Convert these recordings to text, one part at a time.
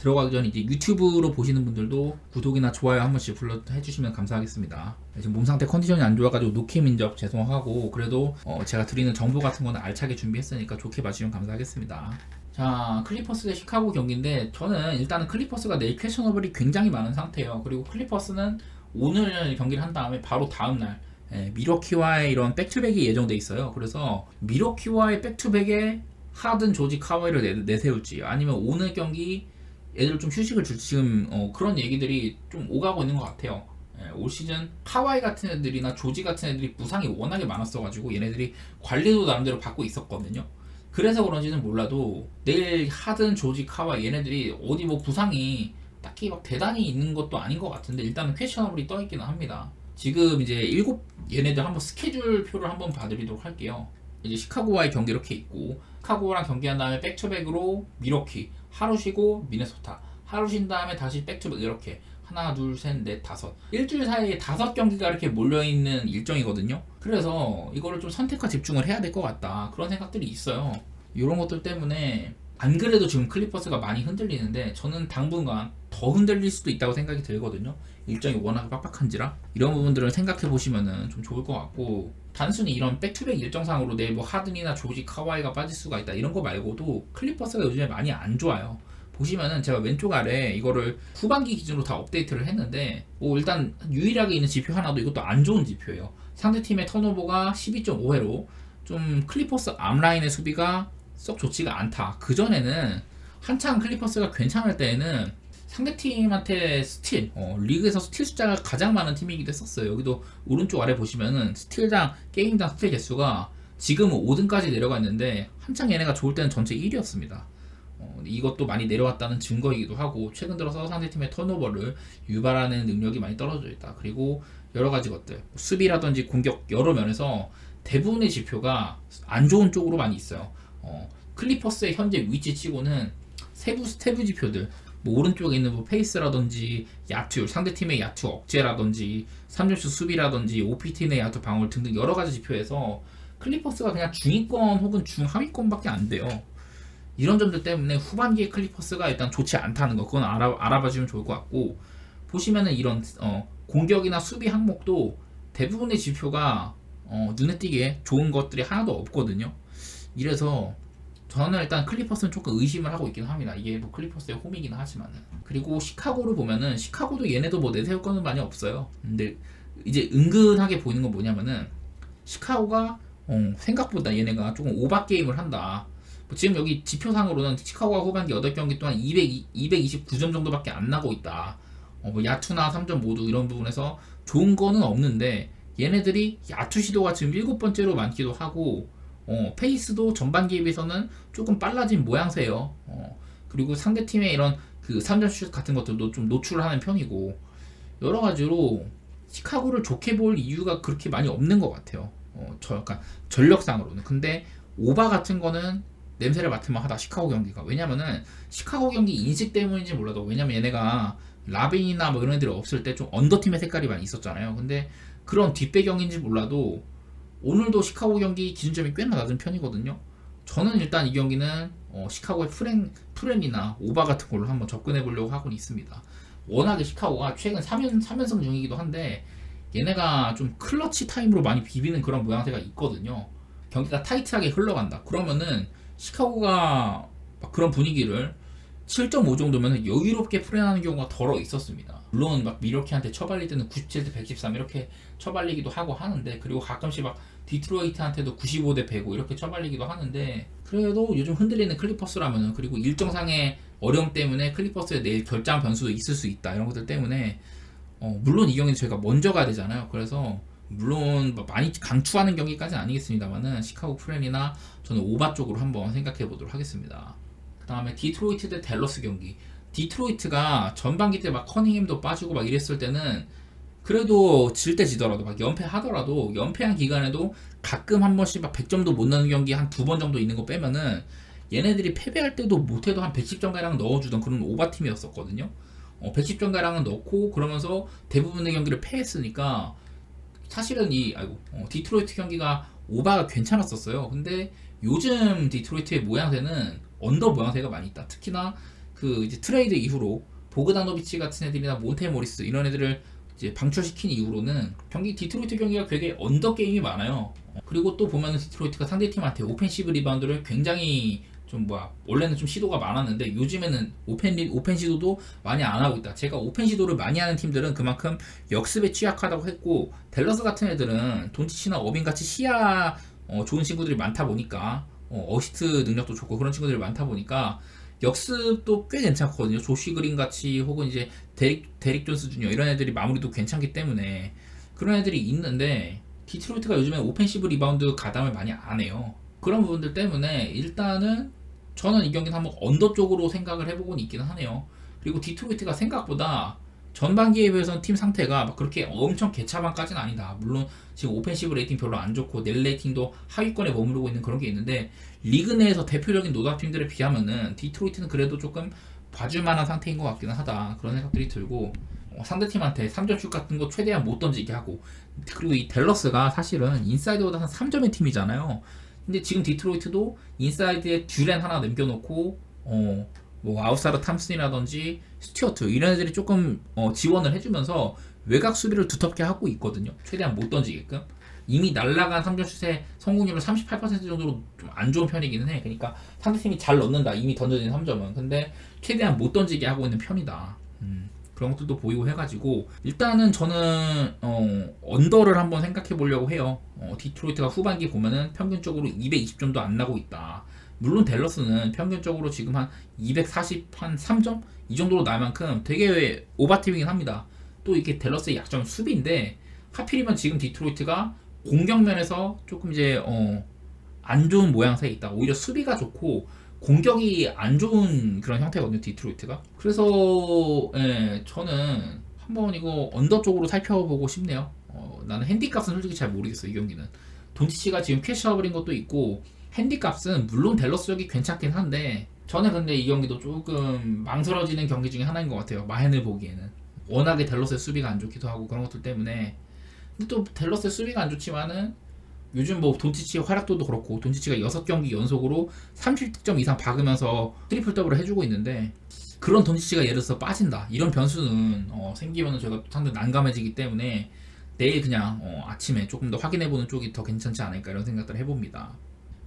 들어가기 전에 이제 유튜브로 보시는 분들도 구독이나 좋아요 한 번씩 해주시면 감사하겠습니다. 지금 몸 상태 컨디션이 안 좋아가지고 노케 민적 죄송하고, 그래도 제가 드리는 정보 같은 거는 알차게 준비했으니까 좋게 봐주시면 감사하겠습니다. 자, 클리퍼스 대 시카고 경기인데, 저는 일단은 클리퍼스가 내일 퀘셔너블이 굉장히 많은 상태예요. 그리고 클리퍼스는 오늘 경기를 한 다음에 바로 다음날 미러키와의 이런 백투백이 예정돼 있어요. 그래서 미러키와의 백투백에 하든 조지 카와이를 내세울지, 아니면 오늘 경기 애들 좀 휴식을 줄지, 지금 그런 얘기들이 좀 오가고 있는 것 같아요. 올 시즌 카와이 같은 애들이나 조지 같은 애들이 부상이 워낙에 많았어가지고 얘네들이 관리도 나름대로 받고 있었거든요. 그래서 그런지는 몰라도 내일 하든 조지 카와이 얘네들이 어디 뭐 부상이 딱히 막 대단히 있는 것도 아닌 것 같은데, 일단은 퀘셔너블이 떠있기는 합니다. 지금 이제 얘네들 한번 스케줄 표를 한번 봐드리도록 할게요. 이제 시카고와의 경기 이렇게 있고, 시카고랑 경기한 다음에 백투백으로 미러키, 하루 쉬고 미네소타, 하루 쉰 다음에 다시 백투백, 이렇게 하나 둘 셋 넷 다섯, 일주일 사이에 5경기가 이렇게 몰려있는 일정이거든요. 그래서 이거를 좀 선택과 집중을 해야 될 것 같다, 그런 생각들이 있어요. 이런 것들 때문에 안 그래도 지금 클리퍼스가 많이 흔들리는데, 저는 당분간 더 흔들릴 수도 있다고 생각이 들거든요. 일정이 워낙 빡빡한지라. 이런 부분들을 생각해 보시면은 좀 좋을 것 같고, 단순히 이런 백투백 일정상으로 내일 뭐 하든이나 조지 카와이가 빠질 수가 있다 이런 거 말고도 클리퍼스가 요즘에 많이 안 좋아요. 보시면은 제가 왼쪽 아래 이거를 후반기 기준으로 다 업데이트를 했는데, 뭐 일단 유일하게 있는 지표 하나도 이것도 안 좋은 지표예요. 상대팀의 턴오버가 12.5회로 좀 클리퍼스 앞라인의 수비가 썩 좋지가 않다. 그전에는 한창 클리퍼스가 괜찮을 때에는 상대팀한테 스틸, 리그에서 스틸 숫자가 가장 많은 팀이기도 했었어요. 여기도 오른쪽 아래 보시면은 스틸당, 게임당 스틸 개수가 지금은 5등까지 내려가 있는데, 한창 얘네가 좋을 때는 전체 1위였습니다. 이것도 많이 내려왔다는 증거이기도 하고, 최근 들어서 상대팀의 턴오버를 유발하는 능력이 많이 떨어져 있다. 그리고 여러 가지 것들, 수비라든지 공격 여러 면에서 대부분의 지표가 안 좋은 쪽으로 많이 있어요. 클리퍼스의 현재 위치 치고는 세부 지표들, 뭐 오른쪽에 있는 뭐 페이스라든지 야투, 상대팀의 야투 억제라든지 3점슛 수비라든지 OPT 내 야투 방울 등등 여러 가지 지표에서 클리퍼스가 그냥 중위권 혹은 중하위권밖에 안 돼요. 이런 점들 때문에 후반기에 클리퍼스가 일단 좋지 않다는 거, 그건 알아봐주면 좋을 것 같고, 보시면은 이런 공격이나 수비 항목도 대부분의 지표가 눈에 띄게 좋은 것들이 하나도 없거든요. 이래서 저는 일단 클리퍼스는 조금 의심을 하고 있긴 합니다. 이게 뭐 클리퍼스의 홈이긴 하지만은. 그리고 시카고를 보면은, 시카고도 얘네도 뭐 내세울 거는 많이 없어요. 근데 이제 은근하게 보이는 건 뭐냐면은, 시카고가 생각보다 얘네가 조금 오바 게임을 한다. 뭐 지금 여기 지표상으로는 시카고가 후반기 8경기 동안 229점 정도밖에 안 나고 있다. 뭐 야투나 3점 모두 이런 부분에서 좋은 거는 없는데, 얘네들이 야투 시도가 지금 7번째로 많기도 하고, 페이스도 전반기에 비해서는 조금 빨라진 모양새예요. 그리고 상대팀의 이런 그 3점슛 같은 것들도 좀 노출을 하는 편이고, 여러 가지로 시카고를 좋게 볼 이유가 그렇게 많이 없는 것 같아요. 약간 전력상으로는. 근데 오바 같은 거는 냄새를 맡을만 하다, 시카고 경기가. 왜냐면은 시카고 경기 인식 때문인지 몰라도, 왜냐면 얘네가 라빈이나 뭐 이런 애들이 없을 때 좀 언더팀의 색깔이 많이 있었잖아요. 근데 그런 뒷배경인지 몰라도 오늘도 시카고 경기 기준점이 꽤나 낮은 편이거든요. 저는 일단 이 경기는 시카고의 프렌이나 오바 같은 걸로 한번 접근해 보려고 하고 있습니다. 워낙에 시카고가 최근 3연승 중이기도 한데, 얘네가 좀 클러치 타임으로 많이 비비는 그런 모양새가 있거든요. 경기가 타이트하게 흘러간다 그러면은 시카고가 막 그런 분위기를 7.5 정도면 여유롭게 풀어내는 경우가 덜어 있었습니다. 물론 막 미러키한테 처발릴 때는 97대 113 이렇게 처발리기도 하고 하는데, 그리고 가끔씩 막 디트로이트한테도 95대 105 이렇게 처발리기도 하는데, 그래도 요즘 흔들리는 클리퍼스라면은, 그리고 일정상의 어려움 때문에 클리퍼스에 내일 결장 변수도 있을 수 있다, 이런 것들 때문에 물론 이 경기는 저희가 먼저 가야 되잖아요. 그래서 물론 많이 강추하는 경기까지는 아니겠습니다만은, 시카고 프렌이나 저는 오바 쪽으로 한번 생각해 보도록 하겠습니다. 그 다음에 디트로이트 대 댈러스 경기. 디트로이트가 전반기 때 막 커닝햄도 빠지고 막 이랬을 때는 그래도 질 때 지더라도, 막 연패하더라도, 연패한 기간에도 가끔 한 번씩 막 100점도 못 넣는 경기 한 2번 정도 있는 거 빼면은, 얘네들이 패배할 때도 못해도 한 110점 가량 넣어주던 그런 오바팀이었었거든요. 110점 가량은 넣고, 그러면서 대부분의 경기를 패했으니까 사실은 디트로이트 경기가 오바가 괜찮았었어요. 근데 요즘 디트로이트의 모양새는 언더 모양새가 많이 있다. 특히나 그 이제 트레이드 이후로 보그다노비치 같은 애들이나 몬테모리스 이런 애들을 이제 방출시킨 이후로는 경기 디트로이트 경기가 되게 언더 게임이 많아요. 그리고 또 보면은 디트로이트가 상대팀한테 오펜시브 리바운드를 굉장히 좀 원래는 좀 시도가 많았는데 요즘에는 오펜 시도도 많이 안 하고 있다. 제가 오펜 시도를 많이 하는 팀들은 그만큼 역습에 취약하다고 했고, 댈러스 같은 애들은 돈치치나 어빈 같이 시야 좋은 친구들이 많다 보니까 어시스트 능력도 좋고 그런 친구들이 많다 보니까 역습도 꽤 괜찮거든요. 조시 그린 같이 혹은 이제 데릭 존스 주니어 이런 애들이 마무리도 괜찮기 때문에 그런 애들이 있는데, 디트로이트가 요즘에 오펜시브 리바운드 가담을 많이 안 해요. 그런 부분들 때문에 일단은 저는 이 경기는 한번 언더 쪽으로 생각을 해보고는 있기는 하네요. 그리고 디트로이트가 생각보다 전반기에 비해서는 팀 상태가 막 그렇게 엄청 개차반까지는 아니다. 물론 지금 오펜시브 레이팅 별로 안 좋고 넬 레이팅도 하위권에 머무르고 있는 그런 게 있는데, 리그 내에서 대표적인 노답팀들에 비하면은 디트로이트는 그래도 조금 봐줄만한 상태인 것 같기는 하다. 그런 생각들이 들고, 상대팀한테 3점슛 같은 거 최대한 못 던지게 하고, 그리고 이 댈러스가 사실은 인사이드보다 한 3점의 팀이잖아요. 근데 지금 디트로이트도 인사이드에 듀렌 하나 남겨놓고 아웃사이더 탐슨이라든지 스튜어트 이런 애들이 조금 지원을 해주면서 외곽 수비를 두텁게 하고 있거든요. 최대한 못 던지게끔. 이미 날라간 3점슛의 성공률은 38% 정도로 좀 안 좋은 편이기는 해. 그러니까 상대팀이 잘 넣는다, 이미 던져진 3점은. 근데 최대한 못 던지게 하고 있는 편이다. 그런 것들도 보이고 해가지고 일단은 저는 언더를 한번 생각해 보려고 해요. 디트로이트가 후반기 보면은 평균적으로 220점도 안 나고 있다. 물론 댈러스는 평균적으로 지금 한 243점? 이 정도로 날 만큼 되게 오버팀이긴 합니다. 또 이게 댈러스의 약점은 수비인데, 하필이면 지금 디트로이트가 공격면에서 조금 이제 안 좋은 모양새에 있다. 오히려 수비가 좋고 공격이 안 좋은 그런 형태거든요, 디트로이트가. 그래서 저는 한번 이거 언더 쪽으로 살펴보고 싶네요. 나는 핸디값은 솔직히 잘 모르겠어, 이 경기는. 돈치치가 지금 캐시아버린 것도 있고, 핸디값은 물론 댈러스적이 괜찮긴 한데, 저는 근데 이 경기도 조금 망설여지는 경기 중에 하나인 것 같아요, 마헨을 보기에는. 워낙에 댈러스의 수비가 안 좋기도 하고 그런 것들 때문에. 근데 또 댈러스의 수비가 안 좋지만은 요즘 돈치치의 활약도도 그렇고, 돈치치가 6경기 연속으로 30득점 이상 박으면서 트리플 더블을 해주고 있는데, 그런 돈치치가 예를 들어서 빠진다, 이런 변수는 생기면 저희가 상당히 난감해지기 때문에 내일 그냥 아침에 조금 더 확인해보는 쪽이 더 괜찮지 않을까 이런 생각들을 해봅니다.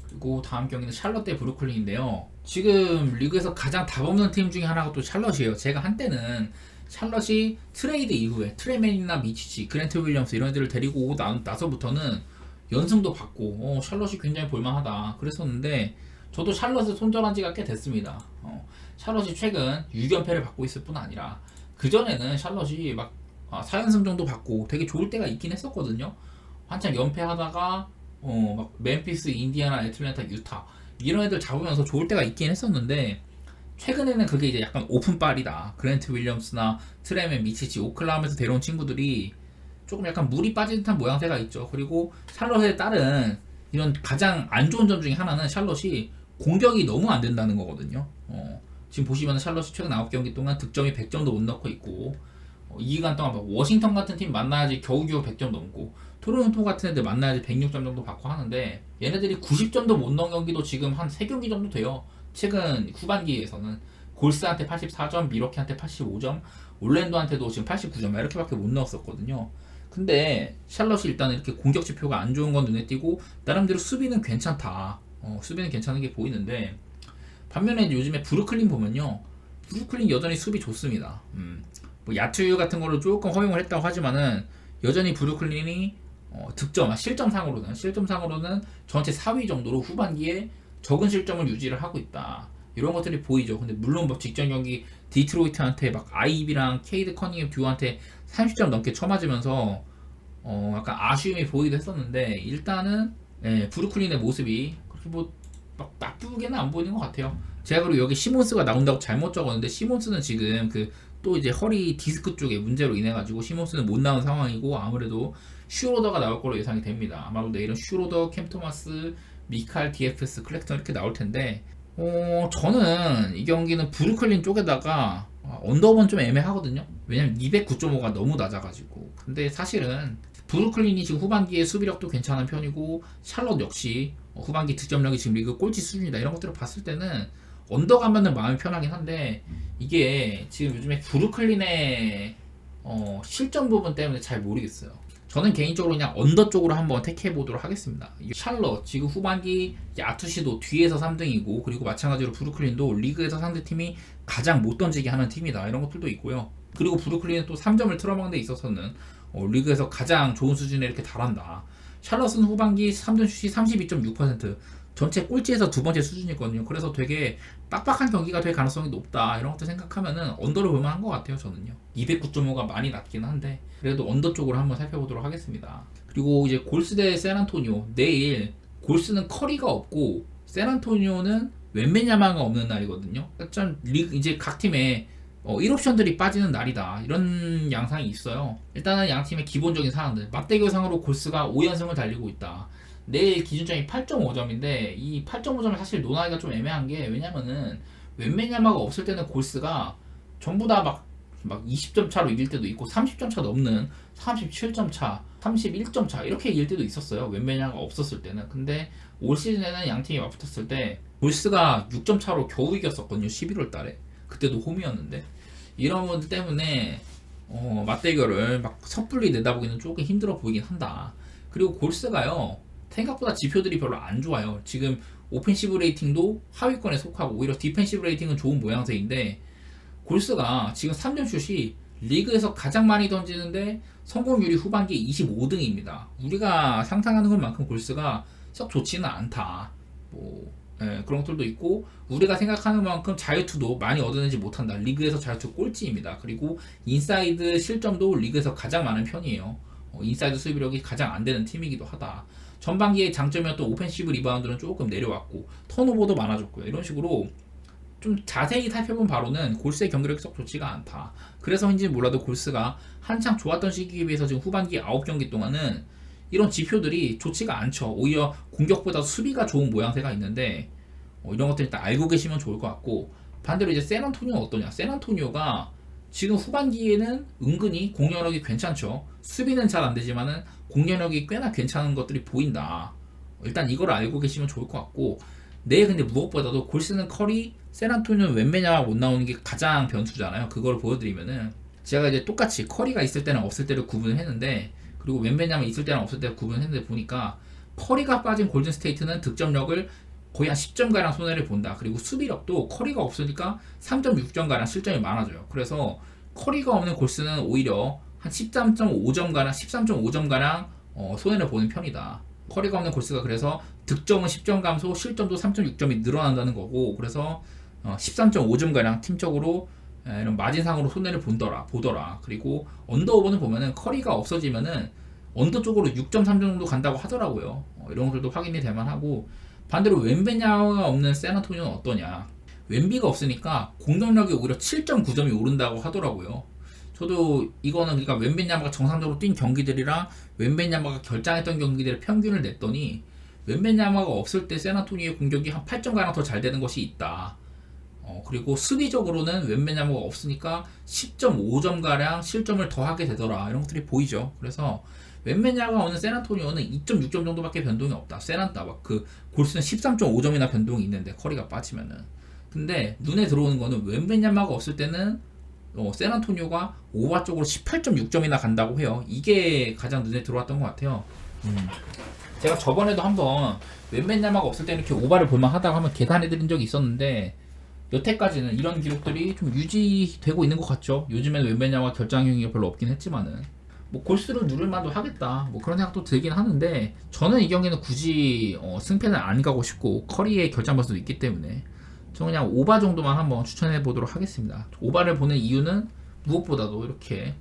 그리고 다음 경기는 샬럿 대 브루클린인데요. 지금 리그에서 가장 답없는 팀 중에 하나가 또 샬럿이에요. 제가 한때는 샬럿이 트레이드 이후에 트레맨이나 미치치, 그랜트 윌리엄스 이런 애들을 데리고 오고 나서부터는 연승도 받고 샬럿이 굉장히 볼만하다 그랬었는데, 저도 샬럿을 손절한 지가 꽤 됐습니다. 샬럿이 최근 6연패를 받고 있을 뿐 아니라 그전에는 샬럿이 막 4연승 정도 받고 되게 좋을 때가 있긴 했었거든요. 한창 연패하다가 막 멤피스, 인디애나, 애틀랜타, 유타 이런 애들 잡으면서 좋을 때가 있긴 했었는데, 최근에는 그게 이제 약간 오픈빨이다. 그랜트 윌리엄스나 트레맨, 미치치, 오클라호마에서 데려온 친구들이 조금 약간 물이 빠진 듯한 모양새가 있죠. 그리고 샬럿에 따른 이런 가장 안 좋은 점 중에 하나는 샬럿이 공격이 너무 안 된다는 거거든요. 지금 보시면 샬럿이 최근 9경기 동안 득점이 100점도 못 넣고 있고, 이 기간 동안 막 워싱턴 같은 팀 만나야지 겨우겨우 100점 넘고, 토론토 같은 애들 만나야지 106점 정도 받고 하는데, 얘네들이 90점도 못 넣은 경기도 지금 한 3경기 정도 돼요. 최근 후반기에서는 골스한테 84점, 미러키한테 85점, 올랜도한테도 지금 89점 이렇게밖에 못 넣었었거든요. 근데 샬럿이 일단 이렇게 공격 지표가 안 좋은 건 눈에 띄고, 나름대로 수비는 괜찮다. 수비는 괜찮은 게 보이는데, 반면에 요즘에 브루클린 보면요, 브루클린 여전히 수비 좋습니다. 야투 같은 거를 조금 허용을 했다고 하지만은 여전히 브루클린이 실점상으로는 전체 4위 정도로 후반기에 적은 실점을 유지를 하고 있다. 이런 것들이 보이죠. 근데 물론 직전 경기 디트로이트한테 막 아이비랑 케이드 커닝햄 듀오한테 30점 넘게 쳐맞으면서 약간 아쉬움이 보이기도 했었는데, 일단은 브루클린의 모습이 그렇게 막 나쁘게는 안 보이는 것 같아요. 제가 그리고 여기 시몬스가 나온다고 잘못 적었는데, 시몬스는 지금 또 이제 허리 디스크 쪽에 문제로 인해 가지고 시몬스는 못 나온 상황이고, 아무래도 슈로더가 나올 걸로 예상이 됩니다. 아마도 내일은 슈로더, 캠 토마스, 미칼, DFS, 클렉턴 이렇게 나올 텐데, 저는 이 경기는 브루클린 쪽에다가 언더번 좀 애매하거든요. 왜냐면 209.5가 너무 낮아가지고. 근데 사실은 브루클린이 지금 후반기에 수비력도 괜찮은 편이고, 샬럿 역시 후반기 득점력이 지금 리그 꼴찌 수준이다. 이런 것들을 봤을 때는 언더 가면은 마음이 편하긴 한데 이게 지금 요즘에 브루클린의 실점 부분 때문에 잘 모르겠어요. 저는 개인적으로 그냥 언더 쪽으로 한번 택해 보도록 하겠습니다. 샬럿 지금 후반기 야투시도 뒤에서 3등이고 그리고 마찬가지로 브루클린도 리그에서 상대팀이 가장 못 던지게 하는 팀이다 이런 것들도 있고요. 그리고 브루클린은 또 3점을 틀어먹는 데 있어서는 리그에서 가장 좋은 수준에 이렇게 달한다. 샬럿은 후반기 3점 슛이 32.6%, 전체 꼴찌에서 두 번째 수준이거든요. 그래서 되게 빡빡한 경기가 될 가능성이 높다 이런 것들 생각하면은 언더를 볼만한 것 같아요. 저는요. 209.5가 많이 낮긴 한데 그래도 언더 쪽으로 한번 살펴보도록 하겠습니다. 그리고 이제 골스 대 샌안토니오, 내일 골스는 커리가 없고 샌안토니오는 웬베냐마가 없는 날이거든요. 좀 이제 각 팀에 1옵션들이 빠지는 날이다 이런 양상이 있어요. 일단은 양 팀의 기본적인 상황들, 맞대결상으로 골스가 5연승을 달리고 있다. 내일 기준점이 8.5점인데 이 8.5점을 사실 논하기가 좀 애매한 게, 왜냐면은 웬메냐마가 없을 때는 골스가 전부 다 막 20점 차로 이길 때도 있고 30점 차 넘는 37점 차, 31점 차 이렇게 이길 때도 있었어요. 웬메냐마가 없었을 때는. 근데 올 시즌에는 양 팀이 맞붙었을 때 골스가 6점 차로 겨우 이겼었거든요. 11월 달에. 그때도 홈이었는데. 이런 분들 때문에 맞대결을 막 섣불리 내다보기는 조금 힘들어 보이긴 한다. 그리고 골스가요, 생각보다 지표들이 별로 안 좋아요. 지금 오펜시브 레이팅도 하위권에 속하고 오히려 디펜시브 레이팅은 좋은 모양새인데, 골스가 지금 3점 슛이 리그에서 가장 많이 던지는데 성공률이 후반기 25등입니다. 우리가 상상하는 것만큼 골스가 썩 좋지는 않다. 그런 것들도 있고, 우리가 생각하는 만큼 자유투도 많이 얻어내지 못한다. 리그에서 자유투 꼴찌입니다. 그리고 인사이드 실점도 리그에서 가장 많은 편이에요. 인사이드 수비력이 가장 안 되는 팀이기도 하다. 전반기의 장점이었던 오펜시브 리바운드는 조금 내려왔고 턴오버도 많아졌고요. 이런 식으로 좀 자세히 살펴본 바로는 골스의 경기력이 썩 좋지가 않다. 그래서인지 몰라도 골스가 한창 좋았던 시기에 비해서 지금 후반기 9경기 동안은 이런 지표들이 좋지가 않죠. 오히려 공격보다 수비가 좋은 모양새가 있는데 이런 것들 일단 알고 계시면 좋을 것 같고, 반대로 이제 샌안토니오는 어떠냐. 샌안토니오가 지금 후반기에는 은근히 공격력이 괜찮죠. 수비는 잘 안되지만은 공격력이 꽤나 괜찮은 것들이 보인다. 일단 이걸 알고 계시면 좋을 것 같고, 근데 무엇보다도 골스는 커리, 샌안토니오는 웬메냐가 못 나오는 게 가장 변수잖아요. 그걸 보여드리면은 제가 이제 똑같이 커리가 있을 때는 없을 때를 구분을 했는데, 그리고 웬베냐만 있을 때랑 없을 때를 구분을 했는데 보니까 커리가 빠진 골든스테이트는 득점력을 거의 한 10점가량 손해를 본다. 그리고 수비력도 커리가 없으니까 3.6점가량 실점이 많아져요. 그래서 커리가 없는 골스는 오히려 한 13.5점가량 13.5점가량 손해를 보는 편이다. 커리가 없는 골스가 그래서 득점은 10점 감소, 실점도 3.6점이 늘어난다는 거고, 그래서 13.5점가량 팀적으로 이런 마진상으로 손해를 보더라. 그리고 언더오버는 보면은 커리가 없어지면은 언더 쪽으로 6.3점 정도 간다고 하더라고요. 이런 것들도 확인이 될 만하고, 반대로 웬베냐가 없는 샌안토니오는 어떠냐. 웬비가 없으니까 공격력이 오히려 7.9점이 오른다고 하더라고요. 저도 이거는 그러니까 웬베냐마가 정상적으로 뛴 경기들이랑 웬베냐마가 결장했던 경기들의 평균을 냈더니 웬베냐마가 없을 때 샌안토니오의 공격이 한 8점가량 더 잘 되는 것이 있다. 그리고 수비적으로는 웬베냐마가 없으니까 10.5점가량 실점을 더 하게 되더라. 이런 것들이 보이죠. 그래서 웬베냐마가 오는 샌안토니오는 2.6점 정도밖에 변동이 없다. 그 골스는 13.5점이나 변동이 있는데 커리가 빠지면은. 근데 눈에 들어오는 거는 웬베냐마가 없을 때는 샌안토니오가 오바 쪽으로 18.6점이나 간다고 해요. 이게 가장 눈에 들어왔던 것 같아요. 제가 저번에도 한번 웬베냐마가 없을 때 이렇게 오바를 볼만하다고 하면 계산해드린 적이 있었는데, 여태까지는 이런 기록들이 좀 유지되고 있는 것 같죠. 요즘에는 웬베냐마가 결장 경기가 별로 없긴 했지만은 골스를 누를 만도 하겠다, 그런 생각도 들긴 하는데, 저는 이 경기는 굳이 승패는 안 가고 싶고 커리의 결장 벌수도 있기 때문에 저 그냥 오바 정도만 한번 추천해 보도록 하겠습니다. 오바를 보는 이유는 무엇보다도 이렇게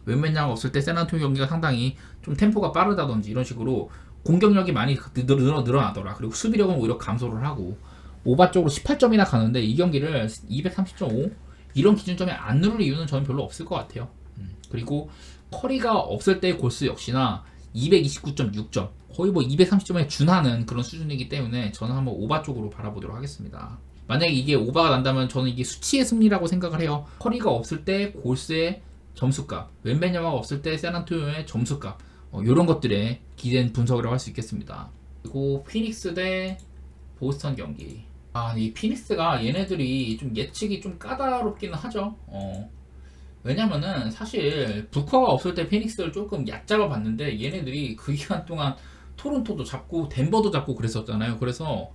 웬메냐가 없을 때 샌안토니오 경기가 상당히 좀 템포가 빠르다든지 이런 식으로 공격력이 많이 늘어나더라. 그리고 수비력은 오히려 감소를 하고 오바 쪽으로 18점이나 가는데 이 경기를 230.5 이런 기준점에 안 누를 이유는 저는 별로 없을 것 같아요. 그리고 커리가 없을 때 골스 역시나 229.6점, 거의 230점에 준하는 그런 수준이기 때문에 저는 한번 오바 쪽으로 바라보도록 하겠습니다. 만약에 이게 오바가 난다면 저는 이게 수치의 승리라고 생각을 해요. 커리가 없을 때 골스의 점수값, 웬베냐마가 없을 때 샌안토니오의 점수값, 이런 것들에 기댄 분석이라고 할 수 있겠습니다. 그리고 피닉스 대 보스턴 경기. 이 피닉스가 얘네들이 좀 예측이 좀 까다롭기는 하죠. 왜냐면은 사실 부커가 없을 때 피닉스를 조금 얕잡아 봤는데 얘네들이 그 기간 동안 토론토도 잡고 덴버도 잡고 그랬었잖아요. 그래서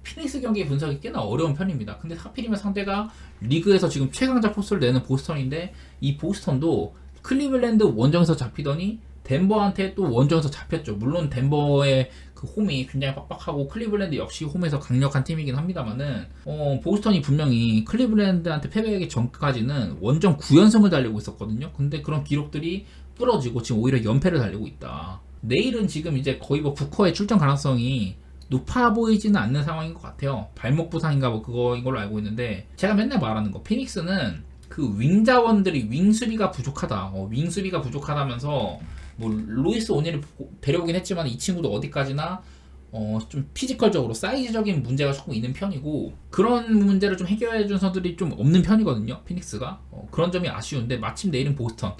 피닉스 경기 분석이 꽤나 어려운 편입니다. 근데 하필이면 상대가 리그에서 지금 최강자 포스를 내는 보스턴인데 이 보스턴도 클리블랜드 원정에서 잡히더니 덴버한테 또 원정에서 잡혔죠. 물론 덴버의 그 홈이 굉장히 빡빡하고 클리블랜드 역시 홈에서 강력한 팀이긴 합니다만은 보스턴이 분명히 클리블랜드한테 패배하기 전까지는 원정 9연승을 달리고 있었거든요. 근데 그런 기록들이 부러지고 지금 오히려 연패를 달리고 있다. 내일은 지금 이제 거의 뭐 부커의 출전 가능성이 높아 보이지는 않는 상황인 것 같아요. 발목 부상인가 뭐 그거인 걸로 알고 있는데 제가 맨날 말하는 거 피닉스는 그 윙 자원들이 윙 수비가 부족하다. 윙 수비가 부족하다면서 뭐 루이스 오닐을 데려오긴 했지만 이 친구도 어디까지나 좀 피지컬적으로 사이즈적인 문제가 조금 있는 편이고 그런 문제를 좀 해결해준 선수들이 좀 없는 편이거든요. 피닉스가 그런 점이 아쉬운데 마침 내일은 보스턴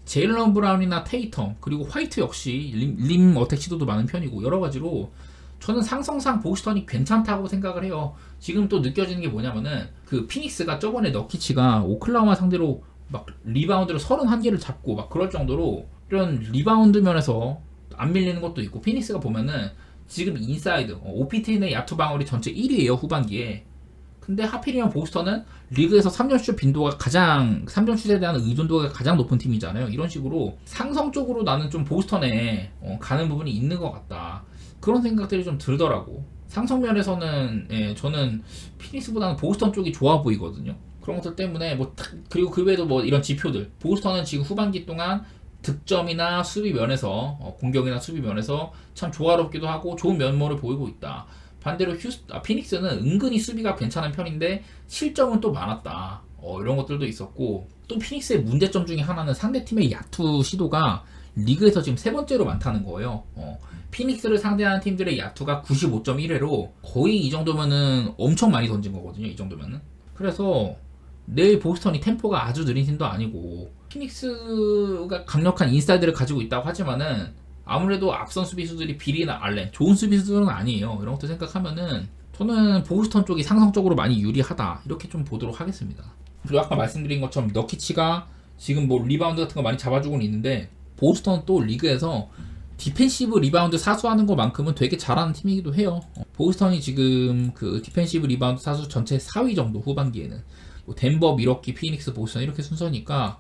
제일런 브라운이나 테이텀 그리고 화이트 역시 림 어택 시도도 많은 편이고 여러 가지로 저는 상성상 보스턴이 괜찮다고 생각을 해요. 지금 또 느껴지는 게 뭐냐면은 그 피닉스가 저번에 너키치가 오클라호마 상대로 막 리바운드를 31개를 잡고 막 그럴 정도로 이런 리바운드 면에서 안 밀리는 것도 있고 피닉스가 보면은 지금 인사이드 OPT 내 야투 방어율이 전체 1위에요 후반기에. 근데 하필이면 보스턴은 리그에서 3점슛 빈도가 가장 3점슛에 대한 의존도가 가장 높은 팀이잖아요. 이런 식으로 상성적으로 나는 좀 보스턴에 가는 부분이 있는 것 같다. 그런 생각들이 좀 들더라고. 상성 면에서는 저는 피닉스보다는 보스턴 쪽이 좋아 보이거든요. 그런 것들 때문에 그리고 그 외에도 뭐 이런 지표들 보스턴은 지금 후반기 동안 득점이나 수비 면에서 공격이나 수비 면에서 참 조화롭기도 하고 좋은 면모를 보이고 있다. 반대로 피닉스는 은근히 수비가 괜찮은 편인데 실점은 또 많았다. 이런 것들도 있었고 또 피닉스의 문제점 중에 하나는 상대팀의 야투 시도가 리그에서 지금 세 번째로 많다는 거예요. 피닉스를 상대하는 팀들의 야투가 95.1회로 거의 이 정도면은 엄청 많이 던진 거거든요. 이 정도면은. 그래서 내일 보스턴이 템포가 아주 느린 팀도 아니고 피닉스가 강력한 인사이드를 가지고 있다고 하지만은 아무래도 앞선 수비수들이 빌리나 알렌 좋은 수비수들은 아니에요. 이런 것도 생각하면은 저는 보스턴 쪽이 상성적으로 많이 유리하다 이렇게 좀 보도록 하겠습니다. 그리고 아까 말씀드린 것처럼 너키치가 지금 뭐 리바운드 같은 거 많이 잡아주고는 있는데 보스턴 또 리그에서 디펜시브 리바운드 사수하는 것만큼은 되게 잘하는 팀이기도 해요. 보스턴이 지금 그 디펜시브 리바운드 사수 전체 4위 정도 후반기에는 뭐 덴버, 미러키, 피닉스, 보스턴 이렇게 순서니까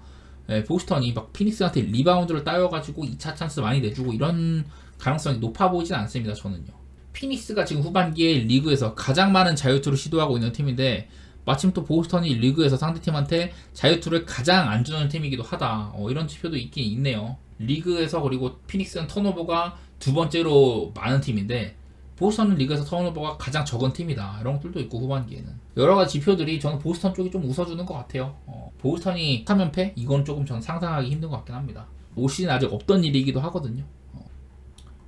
보스턴이 막 피닉스한테 리바운드를 따여가지고 2차 찬스 많이 내주고 이런 가능성이 높아 보이진 않습니다. 저는요. 피닉스가 지금 후반기에 리그에서 가장 많은 자유투를 시도하고 있는 팀인데 마침 또 보스턴이 리그에서 상대팀한테 자유투를 가장 안 주는 팀이기도 하다. 이런 지표도 있긴 있네요. 리그에서 그리고 피닉스는 턴오버가 두 번째로 많은 팀인데 보스턴은 리그에서 턴오버가 가장 적은 팀이다. 이런 것들도 있고 후반기에는 여러 가지 지표들이 저는 보스턴 쪽이 좀 웃어주는 것 같아요. 보스턴이 3연패? 이건 조금 전 상상하기 힘든 것 같긴 합니다. 올 시즌 아직 없던 일이기도 하거든요.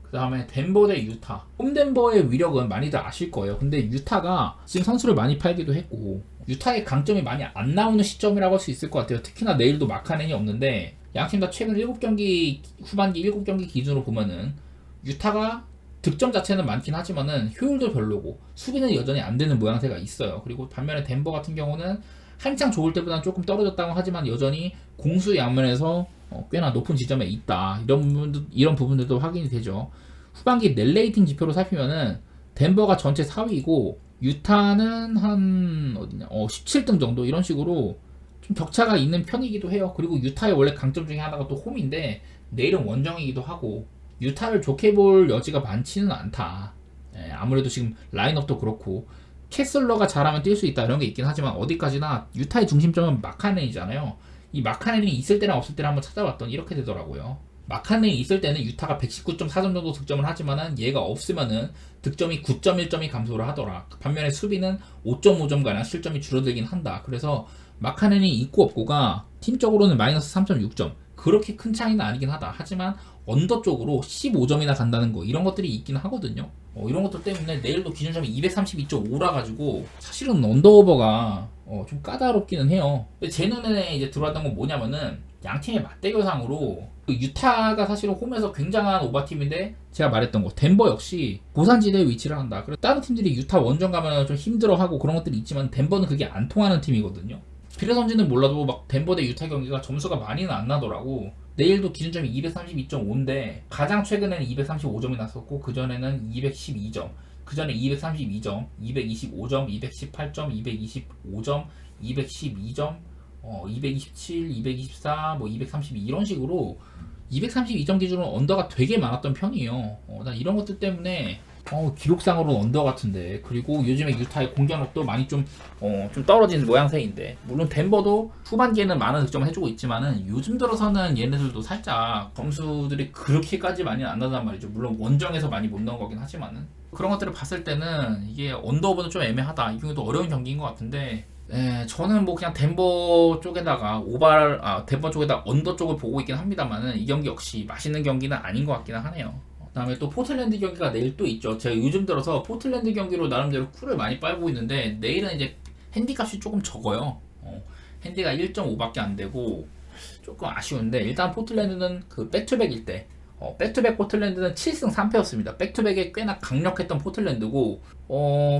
그 다음에 덴버 대 유타. 홈덴버의 위력은 많이들 아실 거예요. 근데 유타가 지금 선수를 많이 팔기도 했고 유타의 강점이 많이 안 나오는 시점이라고 할 수 있을 것 같아요. 특히나 내일도 마카넨이 없는데 양팀 다 최근 7경기 후반기 7경기 기준으로 보면은 유타가 득점 자체는 많긴 하지만은 효율도 별로고 수비는 여전히 안 되는 모양새가 있어요. 그리고 반면에 덴버 같은 경우는 한창 좋을 때보다는 조금 떨어졌다고 하지만 여전히 공수 양면에서 꽤나 높은 지점에 있다. 이런 부분들도 확인이 되죠. 후반기 넬레이팅 지표로 살피면은 덴버가 전체 4위이고 유타는 한 17등 정도 이런 식으로 좀 격차가 있는 편이기도 해요. 그리고 유타의 원래 강점 중에 하나가 또 홈인데 내일은 원정이기도 하고 유타를 좋게 볼 여지가 많지는 않다. 아무래도 지금 라인업도 그렇고 캐슬러가 잘하면 뛸 수 있다 이런 게 있긴 하지만 어디까지나 유타의 중심점은 마카넨이잖아요. 이 마카넨이 있을 때랑 없을 때를 한번 찾아봤더니 이렇게 되더라고요. 마카넨이 있을 때는 유타가 119.4점 정도 득점을 하지만은 얘가 없으면은 득점이 9.1점이 감소를 하더라. 반면에 수비는 5.5점가량 실점이 줄어들긴 한다. 그래서 마카넨이 있고 없고가 팀적으로는 마이너스 3.6점. 그렇게 큰 차이는 아니긴 하다. 하지만 언더 쪽으로 15점이나 간다는 거 이런 것들이 있긴 하거든요. 이런 것들 때문에 내일도 기준점이 232.5라 가지고 사실은 언더오버가 좀 까다롭기는 해요. 근데 제 눈에 이제 들어왔던 건 뭐냐면은 양 팀의 맞대결상으로 그 유타가 사실은 홈에서 굉장한 오버팀인데 제가 말했던 거 덴버 역시 고산지대에 위치를 한다. 그래서 다른 팀들이 유타 원정 가면 좀 힘들어하고 그런 것들이 있지만 덴버는 그게 안 통하는 팀이거든요. 그래서인지는 몰라도 막 덴버 대 유타 경기가 점수가 많이는 안 나더라고. 내일도 기준점이 232.5인데 가장 최근에는 235점이 났었고 그전에는 212점, 그전에 232점, 225점, 218점, 225점, 212점, 227, 224, 뭐 232 이런 식으로 232점 기준으로 언더가 되게 많았던 편이에요. 난 이런 것들 때문에 기록상으로 언더 같은데, 그리고 요즘에 유타의 공격력도 많이 좀 떨어지는 모양새인데, 물론 덴버도 후반기에는 많은 득점을 해주고 있지만은 요즘 들어서는 얘네들도 살짝 점수들이 그렇게까지 많이 안 나단 말이죠. 물론 원정에서 많이 못 넣은 거긴 하지만은 그런 것들을 봤을 때는 이게 언더 오버는 좀 애매하다. 이 경우도 어려운 경기인 것 같은데, 저는 뭐 그냥 덴버 쪽에다가 덴버 쪽에다 언더 쪽을 보고 있긴 합니다만은 이 경기 역시 맛있는 경기는 아닌 것 같기는 하네요. 그다음에 또 포틀랜드 경기가 내일 또 있죠. 제가 요즘 들어서 포틀랜드 경기로 나름대로 꿀을 많이 빨고 있는데 내일은 이제 핸디값이 조금 적어요. 핸디가 1.5밖에 안 되고 조금 아쉬운데, 일단 포틀랜드는 그 백투백일 때 백투백 포틀랜드는 7승 3패였습니다. 백투백에 꽤나 강력했던 포틀랜드고,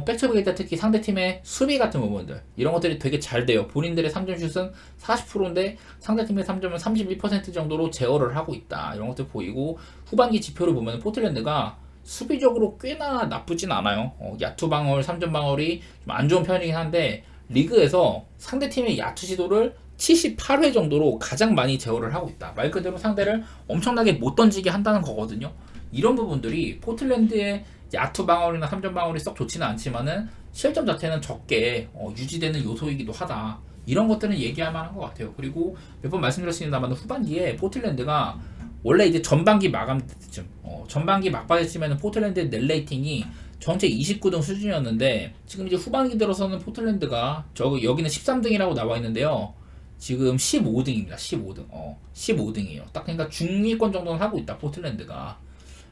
백투백일 때 특히 상대팀의 수비 같은 부분들 이런 것들이 되게 잘 돼요. 본인들의 3점 슛은 40%인데 상대팀의 3점은 31% 정도로 제어를 하고 있다. 이런 것들 보이고, 후반기 지표를 보면 포틀랜드가 수비적으로 꽤나 나쁘진 않아요. 야투 방어율, 3점 방어율이 좀 안 좋은 편이긴 한데 리그에서 상대팀의 야투 시도를 78회 정도로 가장 많이 제어를 하고 있다. 말 그대로 상대를 엄청나게 못 던지게 한다는 거거든요. 이런 부분들이 포틀랜드의 야투 방어율이나 3점 방어율이 썩 좋지는 않지만은 실점 자체는 적게 유지되는 요소이기도 하다. 이런 것들은 얘기할 만한 것 같아요. 그리고 몇 번 말씀드렸습니다만 후반기에 포틀랜드가 원래 이제 전반기 마감 때쯤, 전반기 막바지쯤에는 포틀랜드의 넷 레이팅이 전체 29등 수준이었는데 지금 이제 후반기 들어서는 포틀랜드가 여기는 13등이라고 나와 있는데요. 지금 15등입니다. 15등. 15등이에요. 딱 그러니까 중위권 정도는 하고 있다, 포틀랜드가.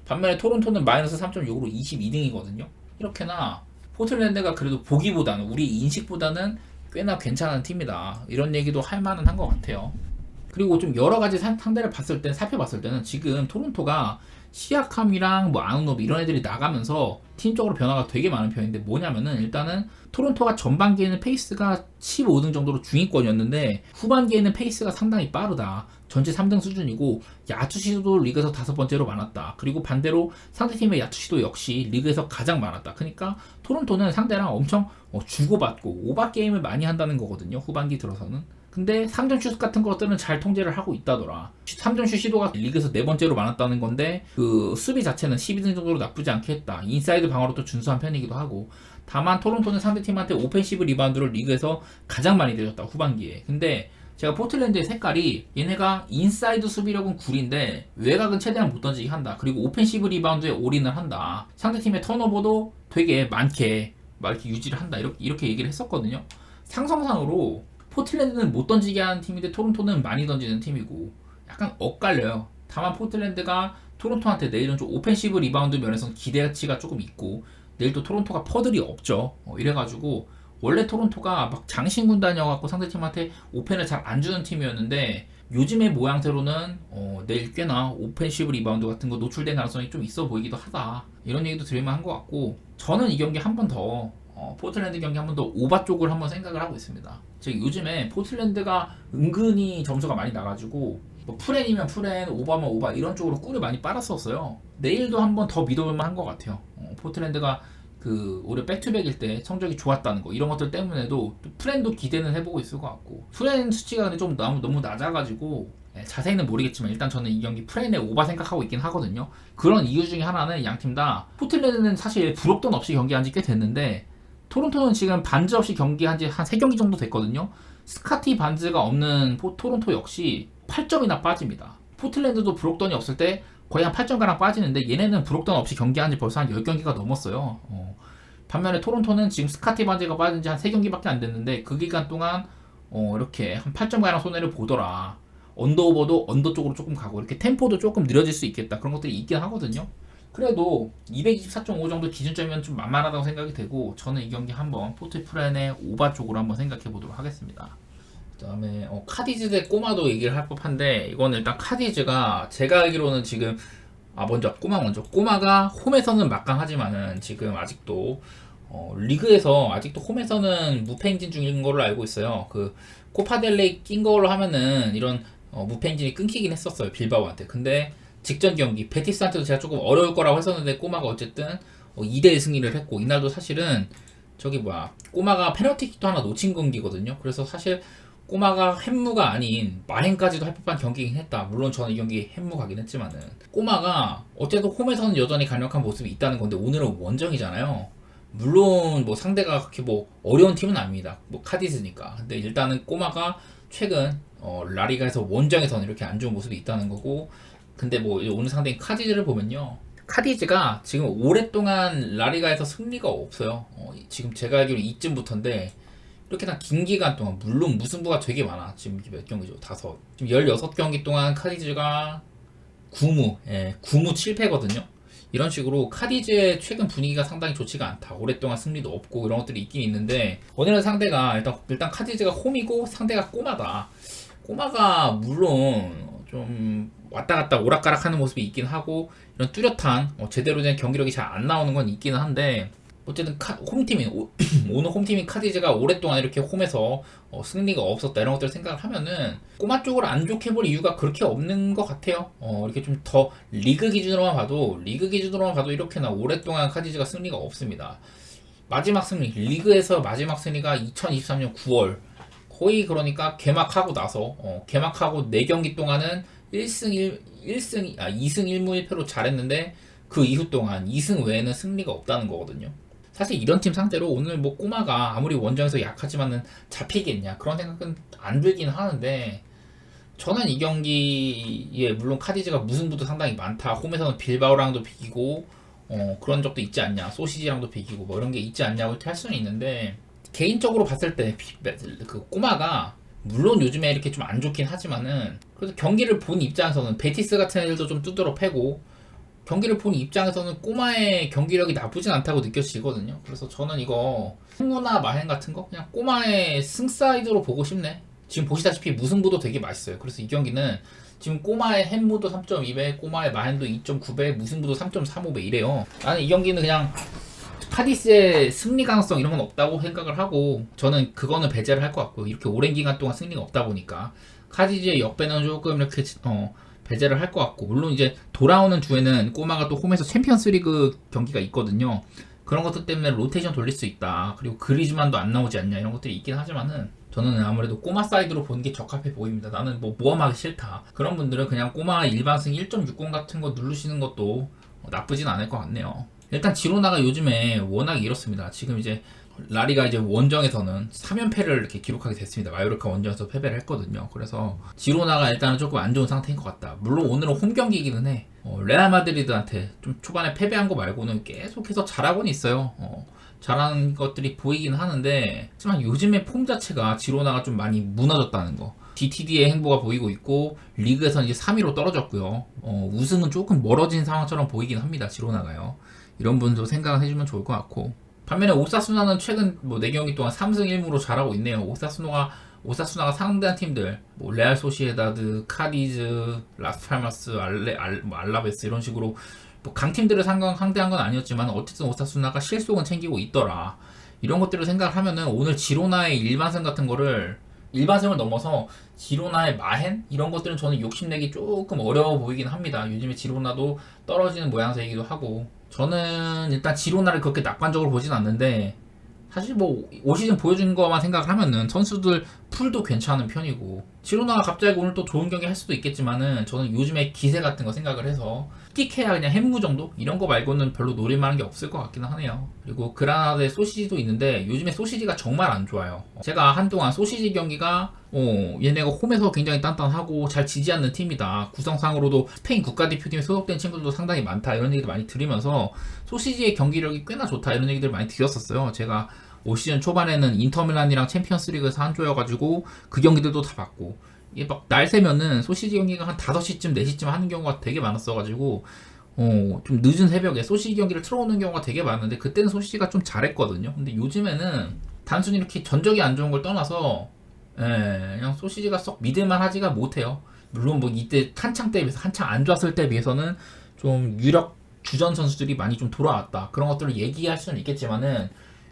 반면에 토론토는 마이너스 3.6으로 22등이거든요. 이렇게나 포틀랜드가 그래도 보기보다는, 우리 인식보다는 꽤나 괜찮은 팀이다. 이런 얘기도 할 만은 한 것 같아요. 그리고 좀 여러 가지 상대를 살펴봤을 때는 지금 토론토가 시아캄이랑 뭐 아누노비 이런 애들이 나가면서 팀적으로 변화가 되게 많은 편인데, 뭐냐면은 일단은 토론토가 전반기에는 페이스가 15등 정도로 중위권이었는데 후반기에는 페이스가 상당히 빠르다. 전체 3등 수준이고 야투 시도도 리그에서 5번째로 많았다. 그리고 반대로 상대팀의 야투 시도 역시 리그에서 가장 많았다. 그러니까 토론토는 상대랑 엄청 주고받고 오바 게임을 많이 한다는 거거든요, 후반기 들어서는. 근데 3점 슛 같은 것들은 잘 통제를 하고 있다더라. 3점 슛 시도가 리그에서 4번째로 많았다는 건데 그 수비 자체는 12등 정도로 나쁘지 않게 했다. 인사이드 방어로 또 준수한 편이기도 하고. 다만 토론토는 상대팀한테 오펜시브 리바운드를 리그에서 가장 많이 내줬다, 후반기에. 근데 제가 포틀랜드의 색깔이 얘네가 인사이드 수비력은 구린데 외곽은 최대한 못 던지게 한다. 그리고 오펜시브 리바운드에 올인을 한다. 상대팀의 턴오버도 되게 많게 막 이렇게 유지를 한다. 이렇게 얘기를 했었거든요. 상성상으로 포틀랜드는 못 던지게 하는 팀인데 토론토는 많이 던지는 팀이고 약간 엇갈려요. 다만 포틀랜드가 토론토한테 내일은 좀 오펜시브 리바운드 면에서 기대치가 조금 있고, 내일 또 토론토가 퍼들이 없죠. 이래가지고 원래 토론토가 막 장신군단이어갖고 상대팀한테 오펜을 잘 안 주는 팀이었는데 요즘의 모양새로는 내일 꽤나 오펜시브 리바운드 같은 거 노출된 가능성이 좀 있어 보이기도 하다. 이런 얘기도 들을만한 것 같고, 저는 이 경기 한 번 더 포틀랜드 경기 한 번 더 오바 쪽을 한번 생각을 하고 있습니다. 제가 요즘에 포틀랜드가 은근히 점수가 많이 나가지고 뭐 프렌이면 프렌, 오바면 오바 이런 쪽으로 꿀을 많이 빨았었어요. 내일도 한 번 더 믿어볼만 한 것 같아요. 포틀랜드가 그 올해 백투백일 때 성적이 좋았다는 거 이런 것들 때문에도 또 프렌도 기대는 해보고 있을 것 같고, 프렌 수치가 근데 좀 너무 낮아가지고 자세히는 모르겠지만 일단 저는 이 경기 프렌의 오바 생각하고 있긴 하거든요. 그런 이유 중에 하나는 양팀 다 포틀랜드는 사실 부록돈 없이 경기한 지 꽤 됐는데 토론토는 지금 반즈 없이 경기한 지 한 3경기 정도 됐거든요. 스카티 반즈가 없는 토론토 역시 8점이나 빠집니다. 포틀랜드도 브록던이 없을 때 거의 한 8점가량 빠지는데 얘네는 브록던 없이 경기한 지 벌써 한 10경기가 넘었어요. 반면에 토론토는 지금 스카티 반즈가 빠진 지 한 3경기밖에 안 됐는데 그 기간 동안 이렇게 한 8점가량 손해를 보더라. 언더오버도 언더 쪽으로 조금 가고 이렇게 템포도 조금 느려질 수 있겠다. 그런 것들이 있긴 하거든요. 그래도 224.5 정도 기준점이면 좀 만만하다고 생각이 되고, 저는 이 경기 한번 포트프렌의 오바 쪽으로 한번 생각해 보도록 하겠습니다. 그다음에 카디즈 대 꼬마도 얘기를 할 법한데 이거는 일단 카디즈가 제가 알기로는 지금 먼저 꼬마 먼저 꼬마가 홈에서는 막강하지만은 지금 아직도 리그에서 아직도 홈에서는 무패 행진 중인 걸로 알고 있어요. 그 코파델레이 낀 걸로 하면은 이런 무패 행진이 끊기긴 했었어요, 빌바오한테. 근데 직전 경기 베티스한테도 제가 조금 어려울 거라고 했었는데 꼬마가 어쨌든 2대1 승리를 했고, 이날도 사실은 꼬마가 페널티킥도 하나 놓친 경기거든요. 그래서 사실 꼬마가 햄무가 아닌 마헨까지도 할 법한 경기이긴 했다. 물론 저는 이 경기 햄무 가긴 했지만은 꼬마가 어쨌든 홈에서는 여전히 강력한 모습이 있다는 건데 오늘은 원정이잖아요. 물론 뭐 상대가 그렇게 뭐 어려운 팀은 아닙니다. 뭐 카디스니까. 근데 일단은 꼬마가 최근 라리가에서 원정에서는 이렇게 안 좋은 모습이 있다는 거고, 근데 뭐 오늘 상대인 카디즈를 보면요, 카디즈가 지금 오랫동안 라리가에서 승리가 없어요. 지금 제가 알기로 이쯤부터인데 이렇게 다 긴 기간 동안, 물론 무승부가 되게 많아. 지금 몇 경기죠? 지금 16경기 동안 카디즈가 9무 7패거든요. 이런 식으로 카디즈의 최근 분위기가 상당히 좋지가 않다. 오랫동안 승리도 없고 이런 것들이 있긴 있는데, 오늘은 상대가 일단 카디즈가 홈이고 상대가 꼬마다. 꼬마가 물론 좀 왔다 갔다 오락가락 하는 모습이 있긴 하고, 이런 뚜렷한 제대로 된 경기력이 잘 안 나오는 건 있기는 한데, 어쨌든 오늘 홈팀인 카디즈가 오랫동안 이렇게 홈에서 승리가 없었다, 이런 것들을 생각을 하면은 꼬마 쪽을 안 좋게 볼 이유가 그렇게 없는 것 같아요. 이렇게 좀 더 리그 기준으로만 봐도 이렇게나 오랫동안 카디즈가 승리가 없습니다. 마지막 승리, 리그에서 마지막 승리가 2023년 9월, 거의 그러니까 개막하고 나서 개막하고 4경기 동안은 2승 1무 1패로 잘했는데 그 이후 동안 2승 외에는 승리가 없다는 거거든요. 사실 이런 팀 상대로 오늘 뭐 꼬마가 아무리 원정에서 약하지만은 잡히겠냐, 그런 생각은 안 들긴 하는데, 저는 이 경기에 물론 카디즈가 무승부도 상당히 많다. 홈에서는 빌바오랑도 비기고 그런 적도 있지 않냐, 소시지랑도 비기고 뭐 이런 게 있지 않냐고 할 수는 있는데, 개인적으로 봤을 때 그 꼬마가 물론 요즘에 이렇게 좀 안 좋긴 하지만은 그래도 경기를 본 입장에서는 베티스 같은 애들도 좀 두드러 패고, 경기를 본 입장에서는 꼬마의 경기력이 나쁘진 않다고 느껴지거든요. 그래서 저는 이거 햄무나 마헨 같은 거 그냥 꼬마의 승사이드로 보고 싶네. 지금 보시다시피 무승부도 되게 맛있어요. 그래서 이 경기는 지금 꼬마의 햄무도 3.2배, 꼬마의 마헨도 2.9배, 무승부도 3.35배 이래요. 나는 이 경기는 그냥 카디스의 승리 가능성 이런 건 없다고 생각을 하고, 저는 그거는 배제를 할 것 같고, 이렇게 오랜 기간 동안 승리가 없다 보니까 카디스의 역배는 조금 이렇게 배제를 할 것 같고, 물론 이제 돌아오는 주에는 꼬마가 또 홈에서 챔피언스 리그 경기가 있거든요. 그런 것들 때문에 로테이션 돌릴 수 있다. 그리고 그리즈만도 안 나오지 않냐, 이런 것들이 있긴 하지만은 저는 아무래도 꼬마 사이드로 보는 게 적합해 보입니다. 나는 뭐 모험하기 싫다. 그런 분들은 그냥 꼬마 일반승 1.60 같은 거 누르시는 것도 나쁘진 않을 것 같네요. 일단 지로나가 요즘에 워낙 이렇습니다. 지금 이제 라리가 이제 원정에서는 3연패를 이렇게 기록하게 됐습니다. 마요르카 원정에서 패배를 했거든요. 그래서 지로나가 일단은 조금 안 좋은 상태인 것 같다. 물론 오늘은 홈 경기이기는 해. 레알 마드리드한테 좀 초반에 패배한 거 말고는 계속해서 잘하고는 있어요. 잘하는 것들이 보이긴 하는데, 하지만 요즘의 폼 자체가 지로나가 좀 많이 무너졌다는 거. DTD의 행보가 보이고 있고, 리그에서는 이제 3위로 떨어졌고요. 우승은 조금 멀어진 상황처럼 보이긴 합니다. 지로나가요. 이런 분도 생각을 해주면 좋을 것 같고, 반면에 오사수나는 최근 뭐 4경기 동안 3승 1무로 잘하고 있네요. 오사수나가 상대한 팀들, 뭐 레알 소시에다드, 카디즈, 라스팔마스, 알라베스 이런 식으로 뭐 강팀들을 상대한 건 아니었지만 어쨌든 오사수나가 실속은 챙기고 있더라. 이런 것들을 생각을 하면은 오늘 지로나의 일반승 같은 거를, 일반승을 넘어서 지로나의 마헨? 이런 것들은 저는 욕심내기 조금 어려워 보이긴 합니다. 요즘에 지로나도 떨어지는 모양새이기도 하고, 저는 일단 지로나를 그렇게 낙관적으로 보진 않는데, 사실 뭐 올 시즌 보여준 거만 생각을 하면은 선수들 풀도 괜찮은 편이고, 지로나가 갑자기 오늘 또 좋은 경기 할 수도 있겠지만은 저는 요즘에 기세 같은 거 생각을 해서 틱해야 그냥 햄무 정도? 이런 거 말고는 별로 노릴만한 게 없을 것 같기는 하네요. 그리고 그라나다의 소시지도 있는데 요즘에 소시지가 정말 안 좋아요. 제가 한동안 소시지 경기가 얘네가 홈에서 굉장히 단단하고 잘 지지 않는 팀이다, 구성상으로도 스페인 국가대표팀에 소속된 친구들도 상당히 많다, 이런 얘기를 많이 들으면서 소시지의 경기력이 꽤나 좋다, 이런 얘기들 많이 들었었어요. 제가 올 시즌 초반에는 인터밀란이랑 챔피언스리그에서 한 조여가지고 그 경기들도 다 봤고, 이게 막 날 새면은 소시지 경기가 한 5시쯤 4시쯤 하는 경우가 되게 많았어가지고 좀 늦은 새벽에 소시지 경기를 틀어오는 경우가 되게 많은데, 그때는 소시지가 좀 잘했거든요. 근데 요즘에는 단순히 이렇게 전적이 안 좋은 걸 떠나서 그냥 소시지가 썩 믿을만 하지가 못해요. 물론 뭐 이때 한창 때에 비해서 한창 안 좋았을 때에 비해서는 좀 유력 주전 선수들이 많이 좀 돌아왔다. 그런 것들을 얘기할 수는 있겠지만은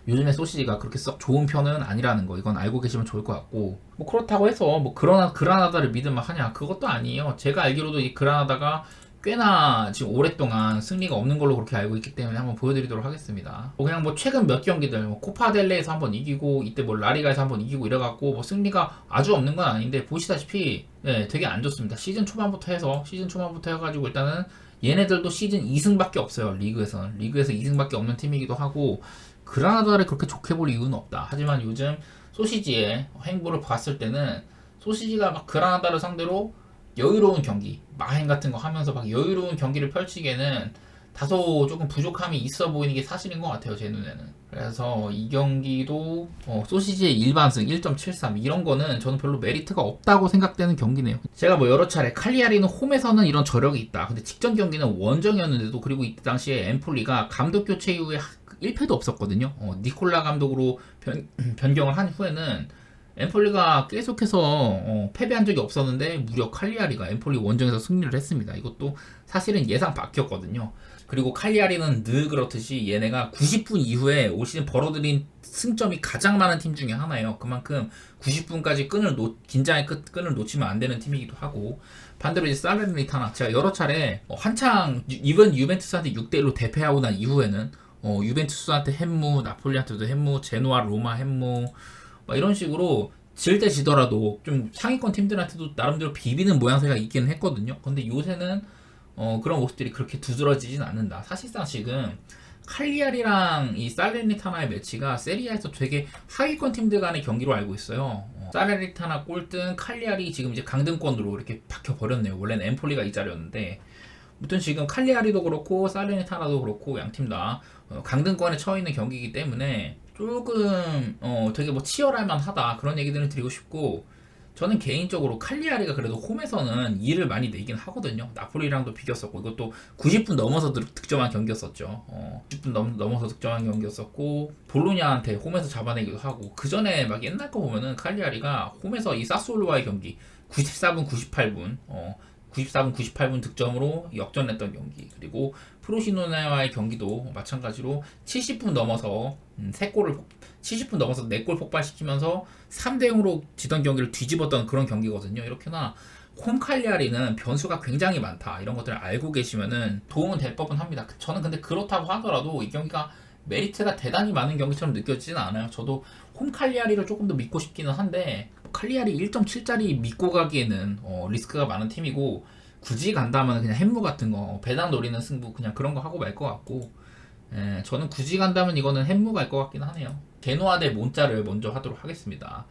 요즘에 소시지가 그렇게 썩 좋은 편은 아니라는 거 이건 알고 계시면 좋을 것 같고 뭐 그렇다고 해서 뭐 그라나다를 믿을만 하냐 그것도 아니에요. 제가 알기로도 이 그라나다가 꽤나 지금 오랫동안 승리가 없는 걸로 그렇게 알고 있기 때문에 한번 보여드리도록 하겠습니다. 뭐 그냥 뭐 최근 몇 경기들 뭐 코파델레에서 한번 이기고 이때 뭐 라리가에서 한번 이기고 이래갖고 뭐 승리가 아주 없는 건 아닌데 보시다시피 되게 안 좋습니다. 시즌 초반부터 해가지고 일단은 얘네들도 시즌 2승밖에 없어요. 리그에서 2승밖에 없는 팀이기도 하고 그라나다를 그렇게 좋게 볼 이유는 없다. 하지만 요즘 소시지의 행보를 봤을 때는 소시지가 막 그라나다를 상대로 여유로운 경기, 마행 같은 거 하면서 막 여유로운 경기를 펼치기에는 다소 조금 부족함이 있어 보이는 게 사실인 것 같아요, 제 눈에는. 그래서 이 경기도 소시지의 일반승 1.73 이런 거는 저는 별로 메리트가 없다고 생각되는 경기네요. 제가 뭐 여러 차례 칼리아리는 홈에서는 이런 저력이 있다. 근데 직전 경기는 원정이었는데도 그리고 이때 당시에 엠폴리가 감독 교체 이후에 1패도 없었거든요. 니콜라 감독으로 변경을 한 후에는 엠폴리가 계속해서 패배한 적이 없었는데 무려 칼리아리가 엠폴리 원정에서 승리를 했습니다. 이것도 사실은 예상 밖이었거든요. 그리고 칼리아리는 늘 그렇듯이 얘네가 90분 이후에 올 시즌 벌어들인 승점이 가장 많은 팀 중에 하나예요. 그만큼 90분까지 긴장의 끈을 놓치면 안 되는 팀이기도 하고 반대로 이제 살레르니타나 제가 여러 차례 한창 이번 유벤투스한테 6대1로 대패하고 난 이후에는 유벤투스한테 햄무, 나폴리한테도 햄무, 제노아, 로마 햄무 막 이런 식으로 질 때 지더라도 좀 상위권 팀들한테도 나름대로 비비는 모양새가 있기는 했거든요. 근데 요새는 그런 모습들이 그렇게 두드러지진 않는다. 사실상 지금 칼리아리랑 이 살레르니타나의 매치가 세리아에서 되게 하위권 팀들 간의 경기로 알고 있어요. 살레르니타나 꼴등, 칼리아리 지금 이제 강등권으로 이렇게 박혀버렸네요. 원래는 엠폴리가 이 자리였는데 아무튼 지금 칼리아리도 그렇고 살레르니타나도 그렇고 양팀 다 강등권에 처해 있는 경기이기 때문에 조금 되게 뭐 치열할 만하다 그런 얘기들을 드리고 싶고 저는 개인적으로 칼리아리가 그래도 홈에서는 일을 많이 내긴 하거든요. 나폴리랑도 비겼었고 이것도 90분 넘어서 득점한 경기였었죠. 90분 넘어서 득점한 경기였었고 볼로냐한테 홈에서 잡아내기도 하고 그 전에 막 옛날 거 보면은 칼리아리가 홈에서 이 사스올로와의 경기 94분 98분 94분 98분 득점으로 역전했던 경기 그리고 프로시노네와의 경기도 마찬가지로 70분 넘어서 70분 넘어서 4골 폭발시키면서 3대0으로 지던 경기를 뒤집었던 그런 경기거든요. 이렇게나 홈칼리아리는 변수가 굉장히 많다. 이런 것들을 알고 계시면은 도움은 될 법은 합니다. 저는 근데 그렇다고 하더라도 이 경기가 메리트가 대단히 많은 경기처럼 느껴지지는 않아요. 저도 홈칼리아리를 조금 더 믿고 싶기는 한데 칼리아리 1.7짜리 믿고 가기에는 리스크가 많은 팀이고 굳이 간다면 그냥 햄무 같은 거 배당 노리는 승부 그냥 그런 거 하고 말 것 같고 저는 굳이 간다면 이거는 햄무 갈 것 같긴 하네요. 게노아 대 몬자를 먼저 하도록 하겠습니다.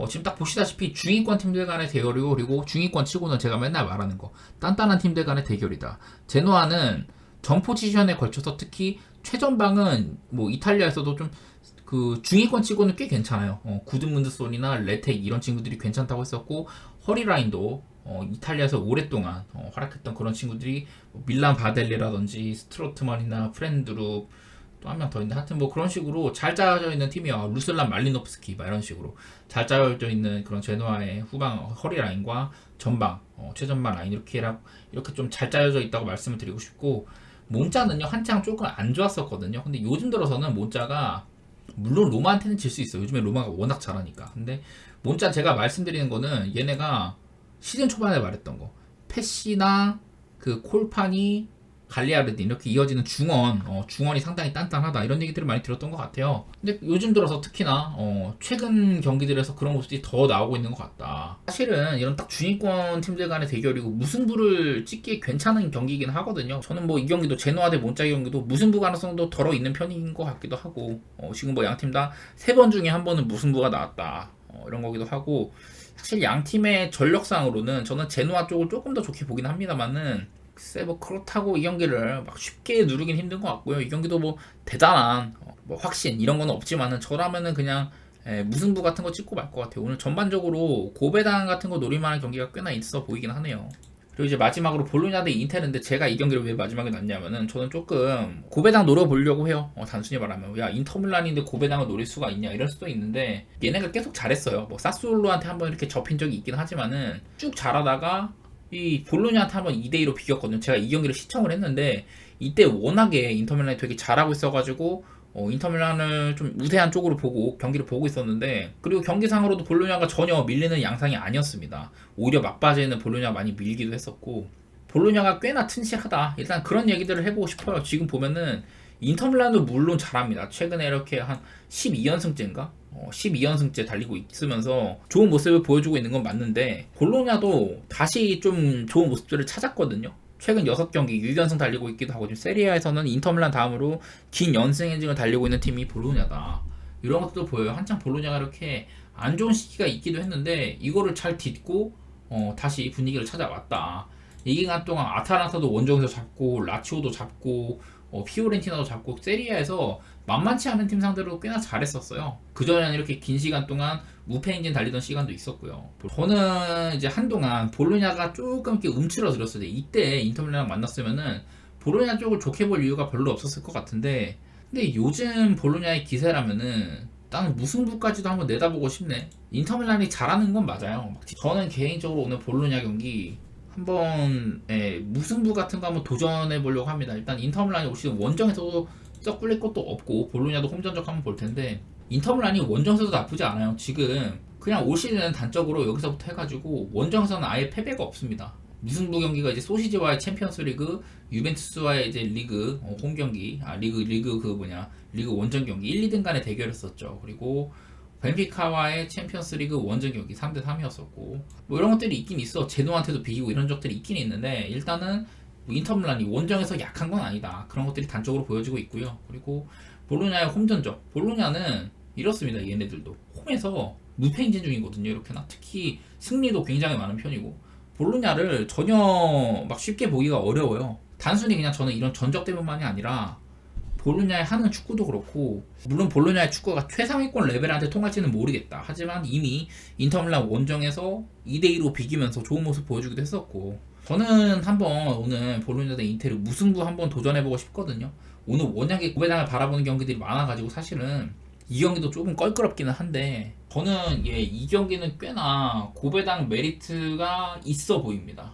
지금 딱 보시다시피 중위권 팀들 간의 대결이고 그리고 중위권 치고는 제가 맨날 말하는 거 단단한 팀들 간의 대결이다. 제노아는 전 포지션에 걸쳐서 특히 최전방은 뭐 이탈리아에서도 좀 그 중위권 치고는 꽤 괜찮아요. 구드문드손이나 레텍 이런 친구들이 괜찮다고 했었고 허리 라인도 이탈리아에서 오랫동안 활약했던 그런 친구들이 밀란 바델리라든지 스트로트만이나 프렌드룹 또 한 명 더 있는데 하여튼 뭐 그런 식으로 잘 짜여져 있는 팀이야. 루슬란 말리노프스키 막 이런 식으로 잘 짜여져 있는 그런 제노아의 후방 허리 라인과 전방 최전방 라인 이렇게 좀 잘 짜여져 있다고 말씀을 드리고 싶고 몬자는요 한창 조금 안 좋았었거든요. 근데 요즘 들어서는 몬자가 물론 로마한테는 질 수 있어요. 요즘에 로마가 워낙 잘하니까. 근데 몬자 제가 말씀드리는 거는 얘네가 시즌 초반에 말했던 거 페시나 그 콜파니 갈리아르딘 이렇게 이어지는 중원이 상당히 단단하다 이런 얘기들을 많이 들었던 것 같아요. 근데 요즘 들어서 특히나 최근 경기들에서 그런 모습이 더 나오고 있는 것 같다. 사실은 이런 딱 중위권 팀들 간의 대결이고 무승부를 찍기에 괜찮은 경기이긴 하거든요. 저는 뭐 이 경기도 제노아 대 몬자 경기도 무승부 가능성도 덜어 있는 편인 것 같기도 하고 지금 뭐 양팀 다 3번 중에 한 번은 무승부가 나왔다 이런 거기도 하고 사실 양 팀의 전력상으로는 저는 제노아 쪽을 조금 더 좋게 보긴 합니다만은 글쎄 뭐 그렇다고 이 경기를 막 쉽게 누르긴 힘든 것 같고요. 이 경기도 뭐 대단한 뭐 확신 이런 건 없지만은 저라면은 그냥 무승부 같은 거 찍고 말 것 같아요. 오늘 전반적으로 고배당 같은 거 노릴만한 경기가 꽤나 있어 보이긴 하네요. 그리고 이제 마지막으로 볼로냐 대 인테르인데 제가 이 경기를 왜 마지막에 놨냐면은 저는 조금 고배당 노려보려고 해요. 단순히 말하면 야 인터밀란인데 고배당을 노릴 수가 있냐 이럴 수도 있는데 얘네가 계속 잘했어요. 뭐 사스올로한테 한번 이렇게 접힌 적이 있긴 하지만은 쭉 잘하다가 이 볼로냐한테 한번 2대2로 비겼거든요. 제가 이 경기를 시청을 했는데 이때 워낙에 인터밀란이 되게 잘하고 있어가지고 인터밀란을 좀 우세한 쪽으로 보고 경기를 보고 있었는데 그리고 경기상으로도 볼로냐가 전혀 밀리는 양상이 아니었습니다. 오히려 막바지에는 볼로냐가 많이 밀기도 했었고 볼로냐가 꽤나 튼실하다. 일단 그런 얘기들을 해보고 싶어요. 지금 보면은 인터밀란도 물론 잘합니다. 최근에 이렇게 한 12연승째인가? 12연승째 달리고 있으면서 좋은 모습을 보여주고 있는 건 맞는데 볼로냐도 다시 좀 좋은 모습들을 찾았거든요. 최근 6경기 6연승 달리고 있기도 하고 지금 세리아에서는 인터밀란 다음으로 긴 연승 행진을 달리고 있는 팀이 볼로냐다. 이런 것도 보여요. 한창 볼로냐가 이렇게 안 좋은 시기가 있기도 했는데 이거를 잘 딛고 다시 분위기를 찾아왔다. 이 기간 동안 아탈란타도 원정에서 잡고 라치오도 잡고 피오렌티나도 잡고 세리아에서 만만치 않은 팀 상대로 꽤나 잘했었어요. 그전에는 이렇게 긴 시간 동안 무패 행진 달리던 시간도 있었고요. 저는 이제 한동안 볼로냐가 조금 이렇게 움츠러들었어요. 이때 인터밀란을 만났으면은 볼로냐 쪽을 좋게 볼 이유가 별로 없었을 것 같은데 근데 요즘 볼로냐의 기세라면은 나는 무승부까지도 한번 내다보고 싶네. 인터밀란이 잘하는 건 맞아요. 저는 개인적으로 오늘 볼로냐 경기 한번 무승부 같은 거 한번 도전해 보려고 합니다. 일단 인터밀란이 올 시즌 원정에서도 썩 꿀릴 것도 없고 볼로냐도 홈전적 한번 볼 텐데 인터밀란이 원정에서도 나쁘지 않아요. 지금 그냥 올 시즌은 단적으로 여기서부터 해가지고 원정에서는 아예 패배가 없습니다. 무승부 경기가 이제 소시지와의 챔피언스리그, 유벤투스와의 이제 리그 홈 경기, 리그 원정 경기 1, 2등 간의 대결이었었죠. 그리고 벤피카와의 챔피언스리그 원정 경기 3대 3이었었고 뭐 이런 것들이 있긴 있어. 제노한테도 비기고 이런 적들이 있긴 있는데 일단은 뭐 인터밀란이 원정에서 약한 건 아니다. 그런 것들이 단적으로 보여지고 있고요. 그리고 볼로냐의 홈전적. 볼로냐는 이렇습니다. 얘네들도 홈에서 무패 행진 중이거든요. 이렇게나 특히 승리도 굉장히 많은 편이고 볼로냐를 전혀 막 쉽게 보기가 어려워요. 단순히 그냥 저는 이런 전적 때문만이 아니라 볼로냐의 하는 축구도 그렇고 물론 볼로냐의 축구가 최상위권 레벨한테 통할지는 모르겠다. 하지만 이미 인터밀란 원정에서 2대2로 비기면서 좋은 모습 보여주기도 했었고 저는 한번 오늘 볼로냐 대 인테르 무승부 한번 도전해보고 싶거든요. 오늘 워낙에 고배당을 바라보는 경기들이 많아가지고 사실은 이 경기도 조금 껄끄럽기는 한데 저는 이 경기는 꽤나 고배당 메리트가 있어 보입니다.